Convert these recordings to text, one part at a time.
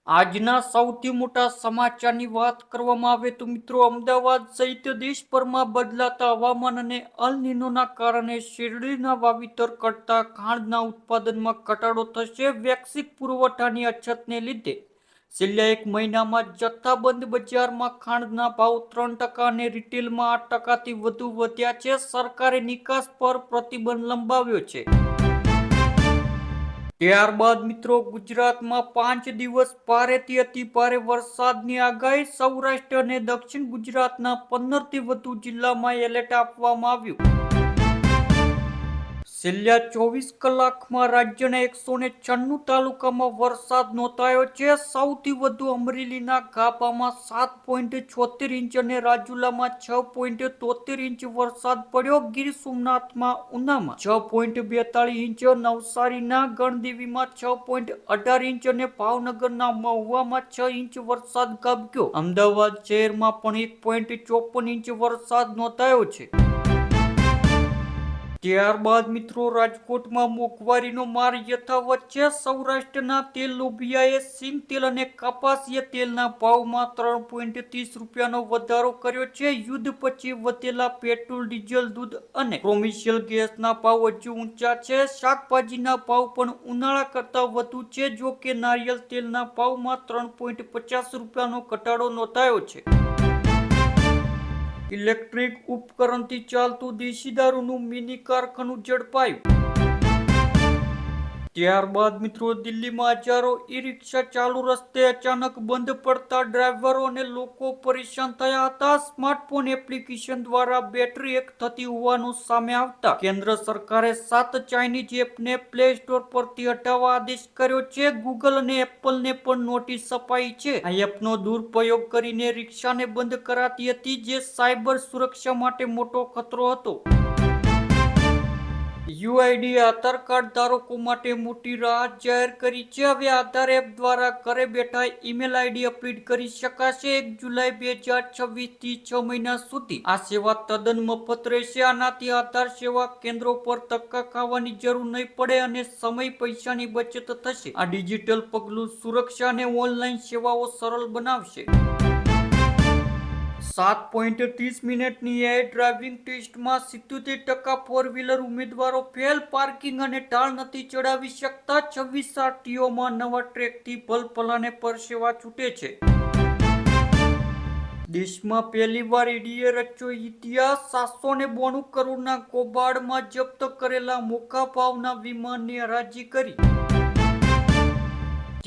આજના સૌથી મોટા સમાચારની વાત કરવામાં આવે તો મિત્રો અમદાવાદ સહિત દેશભરમાં બદલાતા હવામાન અને અલ નીનોના કારણે શેરડીના વાવેતર કરતા ખાંડના ઉત્પાદનમાં ઘટાડો થશે. વૈશ્વિક પુરવઠાની અછતને લીધે છેલ્લા એક મહિનામાં જથ્થાબંધ બજારમાં ખાંડના ભાવ 3% અને રિટેલમાં 8%થી વધુ વધ્યા છે. સરકારે નિકાસ પર પ્રતિબંધ લંબાવ્યો છે. ત્યારબાદ મિત્રો ગુજરાતમાં 5 દિવસ ભારેથી અતિ ભારે વરસાદની આગાહી. સૌરાષ્ટ્ર અને દક્ષિણ ગુજરાતના 15થી વધુ જિલ્લામાં એલર્ટ આપવામાં આવ્યું. છેલ્લા 24 કલાકમાં રાજ્યના 196 તાલુકામાં વરસાદ નોંધાયો છે. સૌથી વધુ અમરેલીના ગાભામાં 7.76 ઇંચ અને રાજુલામાં 6.73 ઇંચ વરસાદ પડ્યો. ગીર સોમનાથમાં ઉનામાં 6.42 ઇંચ, નવસારીના ગણદેવીમાં 6.18 ઇંચ અને ભાવનગરના મહુવામાં 6 ઇંચ વરસાદ ખાબક્યો. અમદાવાદ શહેરમાં પણ 1.54 ઇંચ વરસાદ નોંધાયો છે. ત્યારબાદ મિત્રો રાજકોટમાં મોંઘવારીનો માર યથાવત છે. સૌરાષ્ટ્રના તેલ લોભિયાએ સિંગ તેલ અને કપાસિયા તેલના ભાવમાં 3.30 રૂપિયાનો વધારો કર્યો છે. યુદ્ધ પછી વધેલા પેટ્રોલ, ડીઝલ, દૂધ અને કોમર્શિયલ ગેસના ભાવ હજુ ઊંચા છે. શાકભાજીના ભાવ પણ ઉનાળા કરતાં વધુ છે. જો કે નારિયેળ તેલના ભાવમાં 3.50 રૂપિયાનો ઘટાડો નોંધાયો છે. ઇલેક્ટ્રિક ઉપકરણથી ચાલતું દેશી દારૂનું મિની કારખાનું ઝડપાયું. ત્યારબાદ મિત્રો દિલ્હીમાં હજારો ઈ-રિક્ષા ચાલુ રસ્તે અચાનક બંધ પડતા ડ્રાઈવરો અને લોકો પરેશાન થયા હતા. સ્માર્ટફોન એપ્લિકેશન દ્વારા બેટરી હેક થતી હોવાનું સામે આવતા કેન્દ્ર સરકારે 7 ચાઇનીઝ એપને પ્લે સ્ટોર પરથી હટાવવા આદેશ કર્યો છે. ગૂગલ અને એપલને પણ નોટિસ અપાઈ છે. આ એપનો દુરુપયોગ કરીને રિક્ષાને બંધ કરાતી હતી, જે સાયબર સુરક્ષા માટે મોટો ખતરો હતો. યુઆઈડીએ આધાર કાર્ડ ધારકો માટે મોટી રાહત જાહેર કરી છે. હવે આધાર એપ દ્વારા ઘરે બેઠા ઈમેલ આઈડી અપડેટ કરી શકાશે. 1 જુલાઈ 2026 થી 6 મહિના સુધી આ સેવા તદ્દન મફત રહેશે. આનાથી આધાર સેવા કેન્દ્રો પર ધક્કા ખાવાની જરૂર નહીં પડે અને સમય પૈસાની બચત થશે. આ ડિજિટલ પગલું સુરક્ષા અને ઓનલાઈન સેવાઓ સરળ બનાવશે. 7.30 મિનિટની એઆઈ ડ્રાઇવિંગ ટેસ્ટમાં 77% ફોર વ્હીલર ઉમેદવારો ફેલ. પાર્કિંગ અને ઢાળ નથી ચડાવી શકતા. 26 આરટીઓમાં નવા ટ્રેકથી ભલભલાને પરસેવા છૂટે છે. દેશમાં પહેલીવાર ઈડીએ રચ્યો ઇતિહાસ. 792 કરોડના કૌભાંડમાં જપ્ત કરેલા મોંઘા ભાવના વિમાનની હરાજી કરી.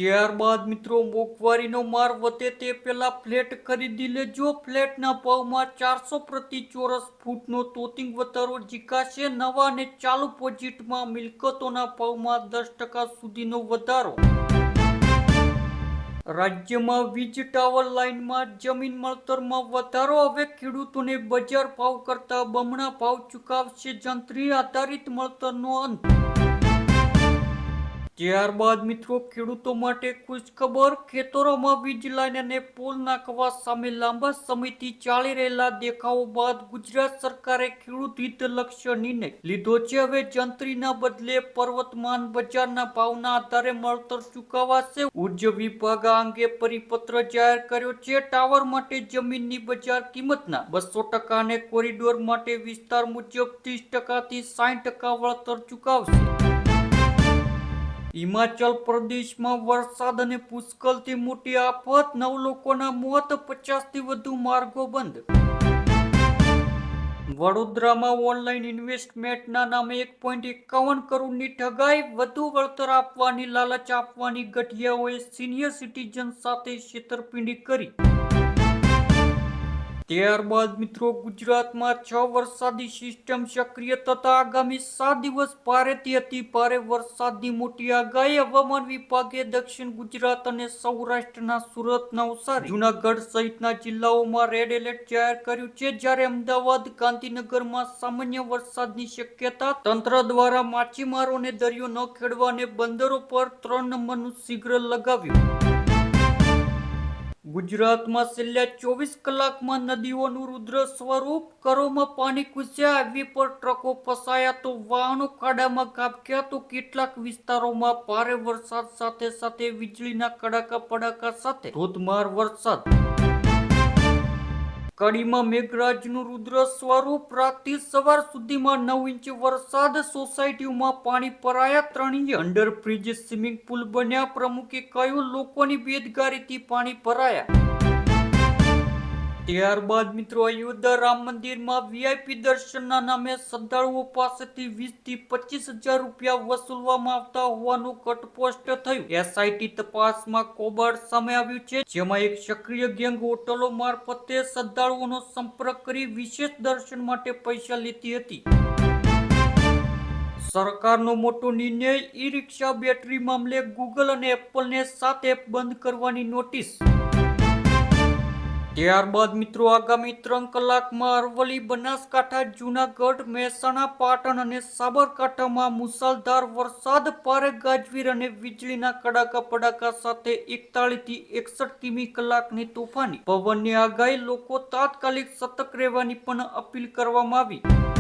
ત્યારબાદ મિત્રો મોંઘવારીનો માર વધે તે પહેલા ફ્લેટ ખરીદી લેજો. ફ્લેટના ભાવમાં 400 પ્રતિ ચોરસ ફૂટનો તોતિંગ વધારો ઝીંકાશે. નવા અને ચાલુ પ્રોજેક્ટમાં મિલકતોના ભાવમાં 10% સુધીનો વધારો. રાજ્યમાં વીજ ટાવર લાઇનમાં જમીન મળતરમાં વધારો. હવે ખેડૂતોને બજાર ભાવ કરતા બમણા ભાવ ચૂકવશે જંત્રી આધારિત મળતરનો અંત. ત્યારબાદ મિત્રો ખેડૂતો માટે ખુશખબર. ખેતરોમાં વીજ લાઇન અને પોલ નાખવા સામે લાંબા સમયથી ચાલી રહેલા દેખાવો બાદ ગુજરાત સરકારે ખેડૂત હિતલક્ષી નિર્ણય લીધો છે. હવે જંત્રીના બદલે પર્વતમાન બજારના ભાવના આધારે મળતર ચૂકવાશે. ઉર્જા વિભાગ આ અંગે પરિપત્ર જાહેર કર્યો છે. ટાવર માટે જમીનની બજાર કિંમતના 200% અને કોરિડોર માટે વિસ્તાર મુજબ 30% થી 60% વળતર ચૂકવશે. હિમાચલ પ્રદેશમાં વરસાદ અને ભૂસ્ખલનથી મોટી આફત. 9 લોકોના મોત, 50થી વધુ માર્ગો બંધ. વડોદરામાં ઓનલાઈન ઇન્વેસ્ટમેન્ટના નામે 1.51 કરોડની ઠગાઈ. વધુ વળતર આપવાની લાલચ આપવાની ગઠિયાઓએ સિનિયર સિટીઝન સાથે છેતરપિંડી કરી. ત્યારબાદ મિત્રો ગુજરાતમાં 6 વરસાદી સિસ્ટમ સક્રિય થતા આગામી 7 દિવસ ભારેથી અતિ ભારે વરસાદની મોટી આગાહી. હવામાન વિભાગે દક્ષિણ ગુજરાત અને સૌરાષ્ટ્રના સુરત, નવસારી, જૂનાગઢ સહિતના જિલ્લાઓમાં રેડ એલર્ટ જાહેર કર્યું છે. જ્યારે અમદાવાદ, ગાંધીનગરમાં સામાન્ય વરસાદની શક્યતા. તંત્ર દ્વારા માછીમારોને દરિયો ન ખેડવા અને બંદરો પર 3 નંબરનું સિગ્નલ લગાવ્યું. ગુજરાતમાં છેલ્લા 24 કલાકમાં નદીઓનું રુદ્ર સ્વરૂપ, ઘરોમાં પાણી ઘૂસ્યા, હાઈવે પર ટ્રકો ફસાયા તો વાહનો ખાડામાં ખાબક્યા તો કેટલાક વિસ્તારોમાં ભારે વરસાદ સાથે વીજળીના કડાકા પડાકા સાથે ધોધમાર વરસાદ. કડીમાં મેઘરાજનું રુદ્ર સ્વરૂપ, રાતથી સવાર સુધીમાં 9 ઇંચ વરસાદ, સોસાયટીઓમાં પાણી ભરાયા, 3 ઇંચ અંડરબ્રિજ સ્વિમિંગ પુલ બન્યા, પ્રમુખે કહ્યું લોકોની બેદરકારીથી પાણી ભરાયા. ત્યારબાદ મિત્રો અયોધ્યા રામ મંદિરમાં વીઆઈપી દર્શનના નામે શ્રદ્ધાળુઓ પાસેથી 20 થી 25,000 રૂપિયા વસૂલવામાં આવતા હોવાનું ઘટસ્ફોટ થયું. એસઆઈટી તપાસમાં કૌભાંડ સામે આવ્યું છે, જેમાં એક સક્રિય ગેંગ હોટલો મારફતે શ્રદ્ધાળુઓનો સંપર્ક કરી વિશેષ દર્શન માટે પૈસા લેતી હતી. સરકારનો મોટો નિર્ણય, ઈ-રિક્ષા બેટરી મામલે ગૂગલ અને એપલને 7 એપ બંધ કરવાની નોટિસ. ત્યારબાદ મિત્રો આગામી 3 કલાકમાં અરવલ્લી, બનાસકાંઠા, જૂનાગઢ, મહેસાણા, પાટણ અને સાબરકાંઠામાં મુશળધાર વરસાદ, ભારે ગાજવીજ અને વીજળીના કડાકા પડાકા સાથે 41 થી 61 કિમી કલાકની તોફાની પવનની આગાહી. લોકો તાત્કાલિક સતર્ક રહેવાની પણ અપીલ કરવામાં આવી.